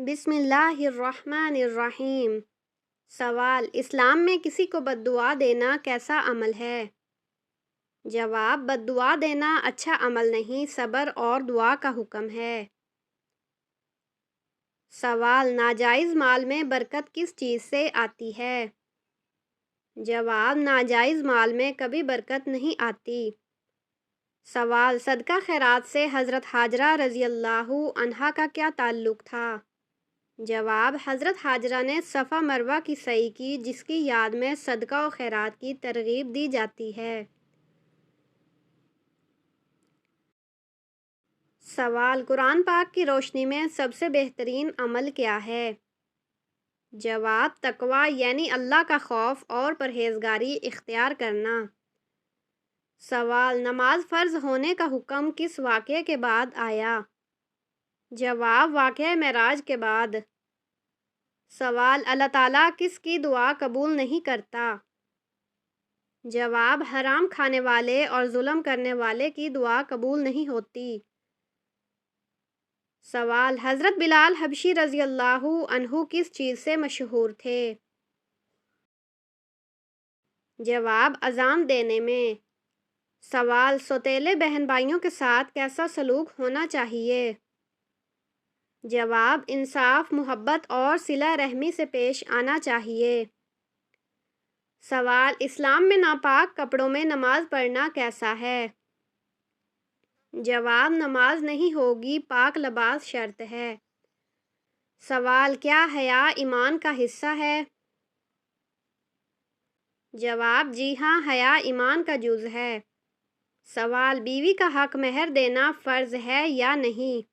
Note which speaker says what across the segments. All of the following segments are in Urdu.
Speaker 1: بسم اللہ الرحمن الرحیم۔ سوال: اسلام میں کسی کو بد دعا دینا کیسا عمل ہے؟ جواب: بد دعا دینا اچھا عمل نہیں، صبر اور دعا کا حکم ہے۔ سوال: ناجائز مال میں برکت کس چیز سے آتی ہے؟ جواب: ناجائز مال میں کبھی برکت نہیں آتی۔ سوال: صدقہ خیرات سے حضرت ہاجرہ رضی اللہ عنہا کا کیا تعلق تھا؟ جواب: حضرت ہاجرہ نے صفا مروہ کی سعی کی، جس کی یاد میں صدقہ و خیرات کی ترغیب دی جاتی ہے۔ سوال: قرآن پاک کی روشنی میں سب سے بہترین عمل کیا ہے؟ جواب: تقویٰ یعنی اللہ کا خوف اور پرہیزگاری اختیار کرنا۔ سوال: نماز فرض ہونے کا حکم کس واقعے کے بعد آیا؟ جواب: واقعہ معراج کے بعد۔ سوال: اللہ تعالیٰ کس کی دعا قبول نہیں کرتا؟ جواب: حرام کھانے والے اور ظلم کرنے والے کی دعا قبول نہیں ہوتی۔ سوال: حضرت بلال حبشی رضی اللہ عنہ کس چیز سے مشہور تھے؟ جواب: اذان دینے میں۔ سوال: سوتیلے بہن بھائیوں کے ساتھ کیسا سلوک ہونا چاہیے؟ جواب: انصاف، محبت اور صلہ رحمی سے پیش آنا چاہیے۔ سوال: اسلام میں ناپاک کپڑوں میں نماز پڑھنا کیسا ہے؟ جواب: نماز نہیں ہوگی، پاک لباس شرط ہے۔ سوال: کیا حیا ایمان کا حصہ ہے؟ جواب: جی ہاں، حیا ایمان کا جز ہے۔ سوال: بیوی کا حق مہر دینا فرض ہے یا نہیں؟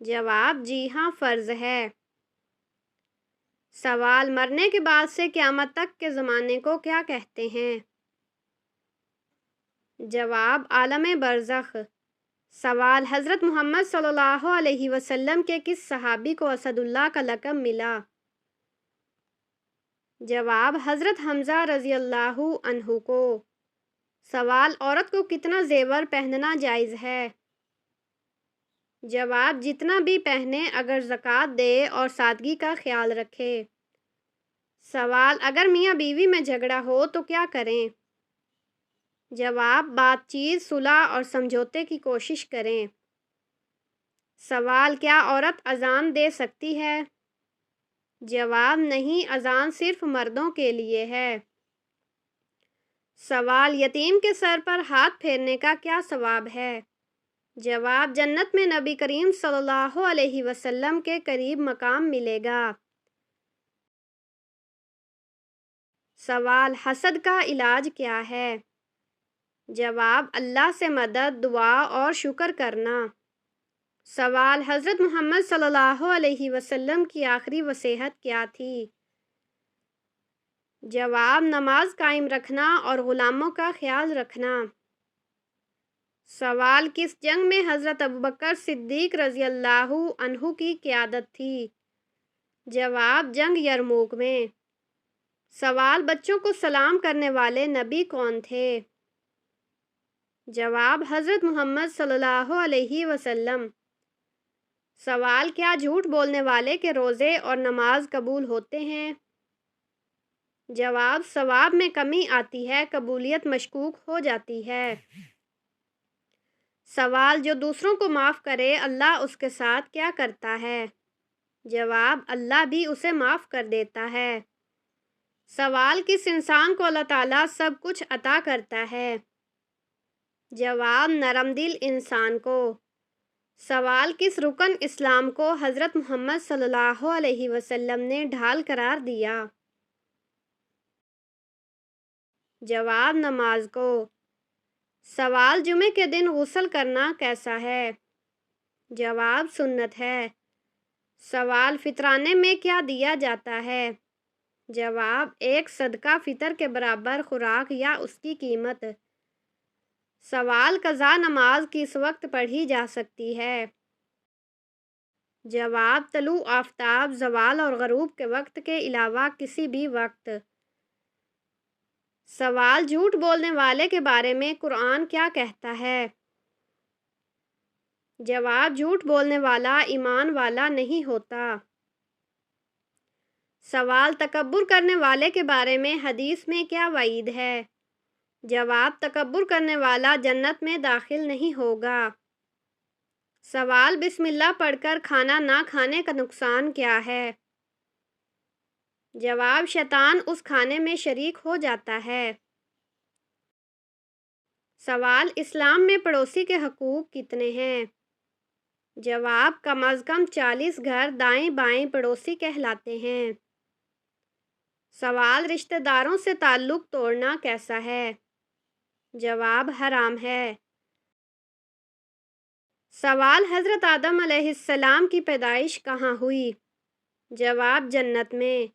Speaker 1: جواب: جی ہاں، فرض ہے۔ سوال: مرنے کے بعد سے قیامت تک کے زمانے کو کیا کہتے ہیں؟ جواب: عالم برزخ۔ سوال: حضرت محمد صلی اللہ علیہ وسلم کے کس صحابی کو اسد اللہ کا لقب ملا؟ جواب: حضرت حمزہ رضی اللہ عنہ کو۔ سوال: عورت کو کتنا زیور پہننا جائز ہے؟ جواب: جتنا بھی پہنے، اگر زکوٰۃ دے اور سادگی کا خیال رکھے۔ سوال: اگر میاں بیوی میں جھگڑا ہو تو کیا کریں؟ جواب: بات چیت، صلح اور سمجھوتے کی کوشش کریں۔ سوال: کیا عورت اذان دے سکتی ہے؟ جواب: نہیں، اذان صرف مردوں کے لیے ہے۔ سوال: یتیم کے سر پر ہاتھ پھیرنے کا کیا ثواب ہے؟ جواب: جنت میں نبی کریم صلی اللہ علیہ وسلم کے قریب مقام ملے گا۔ سوال: حسد کا علاج کیا ہے؟ جواب: اللہ سے مدد، دعا اور شکر کرنا۔ سوال: حضرت محمد صلی اللہ علیہ وسلم کی آخری نصیحت کیا تھی؟ جواب: نماز قائم رکھنا اور غلاموں کا خیال رکھنا۔ سوال: کس جنگ میں حضرت ابوبکر صدیق رضی اللہ عنہ کی قیادت تھی؟ جواب: جنگ یرموک میں۔ سوال: بچوں کو سلام کرنے والے نبی کون تھے؟ جواب: حضرت محمد صلی اللہ علیہ وسلم۔ سوال: کیا جھوٹ بولنے والے کے روزے اور نماز قبول ہوتے ہیں؟ جواب: ثواب میں کمی آتی ہے، قبولیت مشکوک ہو جاتی ہے۔ سوال: جو دوسروں کو معاف کرے، اللہ اس کے ساتھ کیا کرتا ہے؟ جواب: اللہ بھی اسے معاف کر دیتا ہے۔ سوال: کس انسان کو اللہ تعالیٰ سب کچھ عطا کرتا ہے؟ جواب: نرم دل انسان کو۔ سوال: کس رکن اسلام کو حضرت محمد صلی اللہ علیہ وسلم نے ڈھال قرار دیا؟ جواب: نماز کو۔ سوال: جمعے کے دن غسل کرنا کیسا ہے؟ جواب: سنت ہے۔ سوال: فطرانے میں کیا دیا جاتا ہے؟ جواب: ایک صدقہ فطر کے برابر خوراک یا اس کی قیمت۔ سوال: قضا نماز کس وقت پڑھی جا سکتی ہے؟ جواب: طلوع آفتاب، زوال اور غروب کے وقت کے علاوہ کسی بھی وقت۔ سوال: جھوٹ بولنے والے کے بارے میں قرآن کیا کہتا ہے؟ جواب: جھوٹ بولنے والا ایمان والا نہیں ہوتا۔ سوال: تکبر کرنے والے کے بارے میں حدیث میں کیا وعید ہے؟ جواب: تکبر کرنے والا جنت میں داخل نہیں ہوگا۔ سوال: بسم اللہ پڑھ کر کھانا نہ کھانے کا نقصان کیا ہے؟ جواب: شیطان اس کھانے میں شریک ہو جاتا ہے۔ سوال: اسلام میں پڑوسی کے حقوق کتنے ہیں؟ جواب: کم از کم 40 گھر دائیں بائیں پڑوسی کہلاتے ہیں۔ سوال: رشتہ داروں سے تعلق توڑنا کیسا ہے؟ جواب: حرام ہے۔ سوال: حضرت آدم علیہ السلام کی پیدائش کہاں ہوئی؟ جواب: جنت میں۔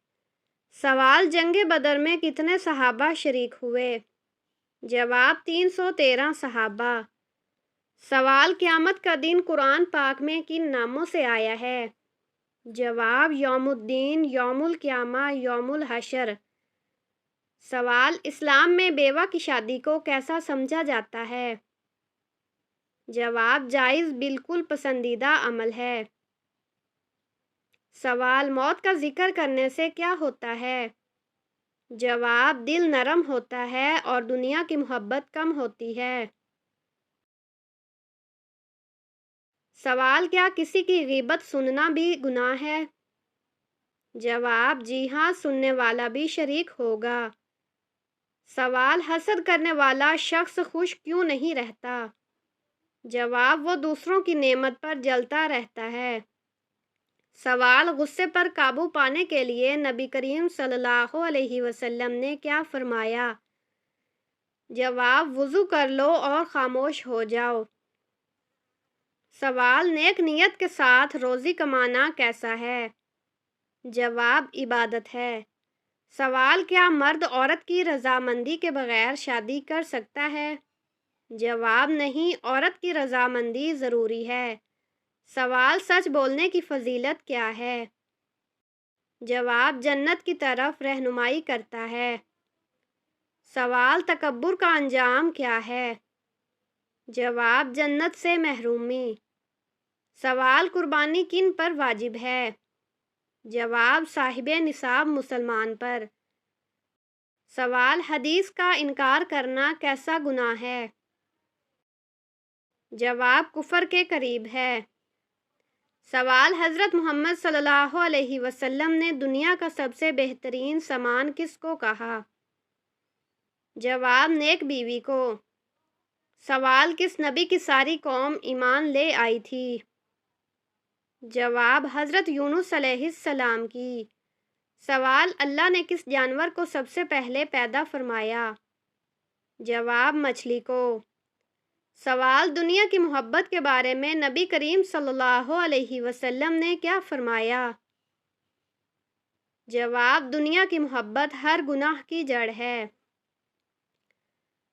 Speaker 1: سوال: جنگ بدر میں کتنے صحابہ شریک ہوئے؟ جواب: 313 صحابہ۔ سوال: قیامت کا دن قرآن پاک میں کن ناموں سے آیا ہے؟ جواب: یوم الدین، یوم القیامہ، یوم الحشر۔ سوال: اسلام میں بیوہ کی شادی کو کیسا سمجھا جاتا ہے؟ جواب: جائز، بالکل پسندیدہ عمل ہے۔ سوال: موت کا ذکر کرنے سے کیا ہوتا ہے؟ جواب: دل نرم ہوتا ہے اور دنیا کی محبت کم ہوتی ہے۔ سوال: کیا کسی کی غیبت سننا بھی گناہ ہے؟ جواب: جی ہاں، سننے والا بھی شریک ہوگا۔ سوال: حسد کرنے والا شخص خوش کیوں نہیں رہتا؟ جواب: وہ دوسروں کی نعمت پر جلتا رہتا ہے۔ سوال: غصے پر قابو پانے کے لیے نبی کریم صلی اللہ علیہ وسلم نے کیا فرمایا؟ جواب: وضو کر لو اور خاموش ہو جاؤ۔ سوال: نیک نیت کے ساتھ روزی کمانا کیسا ہے؟ جواب: عبادت ہے۔ سوال: کیا مرد عورت کی رضامندی کے بغیر شادی کر سکتا ہے؟ جواب: نہیں، عورت کی رضامندی ضروری ہے۔ سوال: سچ بولنے کی فضیلت کیا ہے؟ جواب: جنت کی طرف رہنمائی کرتا ہے۔ سوال: تکبر کا انجام کیا ہے؟ جواب: جنت سے محرومی۔ سوال: قربانی کن پر واجب ہے؟ جواب: صاحب نصاب مسلمان پر۔ سوال: حدیث کا انکار کرنا کیسا گناہ ہے؟ جواب: کفر کے قریب ہے۔ سوال: حضرت محمد صلی اللہ علیہ وسلم نے دنیا کا سب سے بہترین سامان کس کو کہا؟ جواب: نیک بیوی کو۔ سوال: کس نبی کی ساری قوم ایمان لے آئی تھی؟ جواب: حضرت یونس علیہ السلام کی۔ سوال: اللہ نے کس جانور کو سب سے پہلے پیدا فرمایا؟ جواب: مچھلی کو۔ سوال: دنیا کی محبت کے بارے میں نبی کریم صلی اللہ علیہ وسلم نے کیا فرمایا؟ جواب: دنیا کی محبت ہر گناہ کی جڑ ہے۔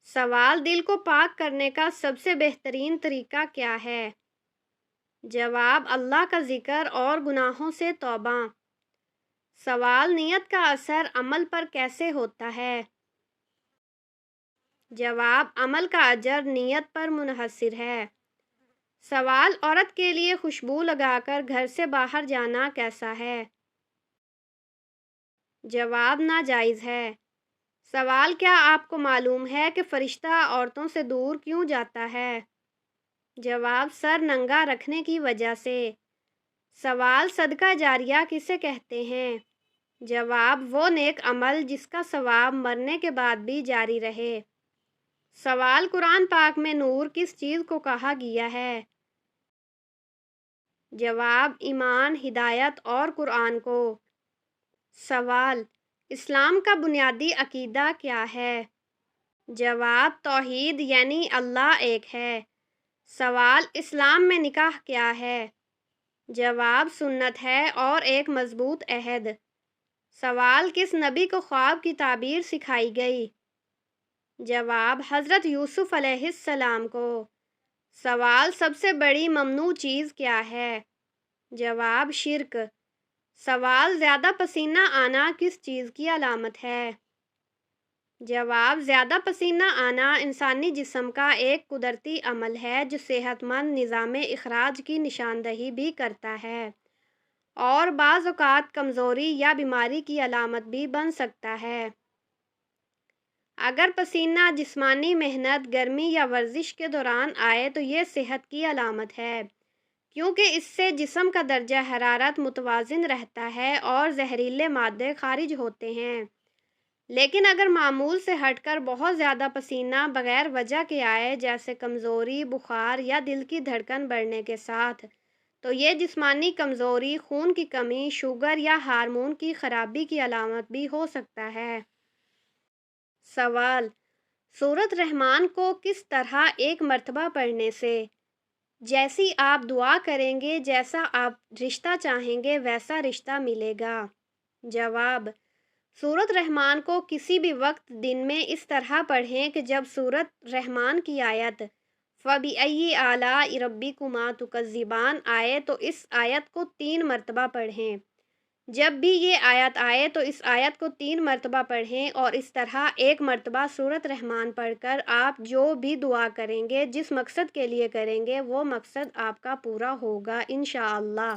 Speaker 1: سوال: دل کو پاک کرنے کا سب سے بہترین طریقہ کیا ہے؟ جواب: اللہ کا ذکر اور گناہوں سے توبہ۔ سوال: نیت کا اثر عمل پر کیسے ہوتا ہے؟ جواب: عمل کا اجر نیت پر منحصر ہے۔ سوال: عورت کے لیے خوشبو لگا کر گھر سے باہر جانا کیسا ہے؟ جواب: ناجائز ہے۔ سوال: کیا آپ کو معلوم ہے کہ فرشتہ عورتوں سے دور کیوں جاتا ہے؟ جواب: سر ننگا رکھنے کی وجہ سے۔ سوال: صدقہ جاریہ کسے کہتے ہیں؟ جواب: وہ نیک عمل جس کا ثواب مرنے کے بعد بھی جاری رہے۔ سوال: قرآن پاک میں نور کس چیز کو کہا گیا ہے؟ جواب: ایمان، ہدایت اور قرآن کو۔ سوال: اسلام کا بنیادی عقیدہ کیا ہے؟ جواب: توحید، یعنی اللہ ایک ہے۔ سوال: اسلام میں نکاح کیا ہے؟ جواب: سنت ہے اور ایک مضبوط عہد۔ سوال: کس نبی کو خواب کی تعبیر سکھائی گئی؟ جواب: حضرت یوسف علیہ السلام کو۔ سوال: سب سے بڑی ممنوع چیز کیا ہے؟ جواب: شرک۔ سوال: زیادہ پسینہ آنا کس چیز کی علامت ہے؟ جواب: زیادہ پسینہ آنا انسانی جسم کا ایک قدرتی عمل ہے جو صحت مند نظام اخراج کی نشاندہی بھی کرتا ہے اور بعض اوقات کمزوری یا بیماری کی علامت بھی بن سکتا ہے۔ اگر پسینہ جسمانی محنت، گرمی یا ورزش کے دوران آئے تو یہ صحت کی علامت ہے، کیونکہ اس سے جسم کا درجہ حرارت متوازن رہتا ہے اور زہریلے مادے خارج ہوتے ہیں۔ لیکن اگر معمول سے ہٹ کر بہت زیادہ پسینہ بغیر وجہ کے آئے، جیسے کمزوری، بخار یا دل کی دھڑکن بڑھنے کے ساتھ، تو یہ جسمانی کمزوری، خون کی کمی، شوگر یا ہارمون کی خرابی کی علامت بھی ہو سکتا ہے۔ سوال: سورۃ رحمان کو کس طرح ایک مرتبہ پڑھنے سے جیسی آپ دعا کریں گے، جیسا آپ رشتہ چاہیں گے ویسا رشتہ ملے گا؟ جواب: سورۃ رحمان کو کسی بھی وقت دن میں اس طرح پڑھیں کہ جب سورۃ رحمان کی آیت فَبِأَيِّ آلَاءِ رَبِّكُمَا تُكَذِّبَانِ آئے تو اس آیت کو 3 مرتبہ پڑھیں۔ جب بھی یہ آیت آئے تو اس آیت کو 3 مرتبہ پڑھیں، اور اس طرح ایک مرتبہ سورۃ رحمان پڑھ کر آپ جو بھی دعا کریں گے، جس مقصد کے لیے کریں گے، وہ مقصد آپ کا پورا ہوگا انشاءاللہ۔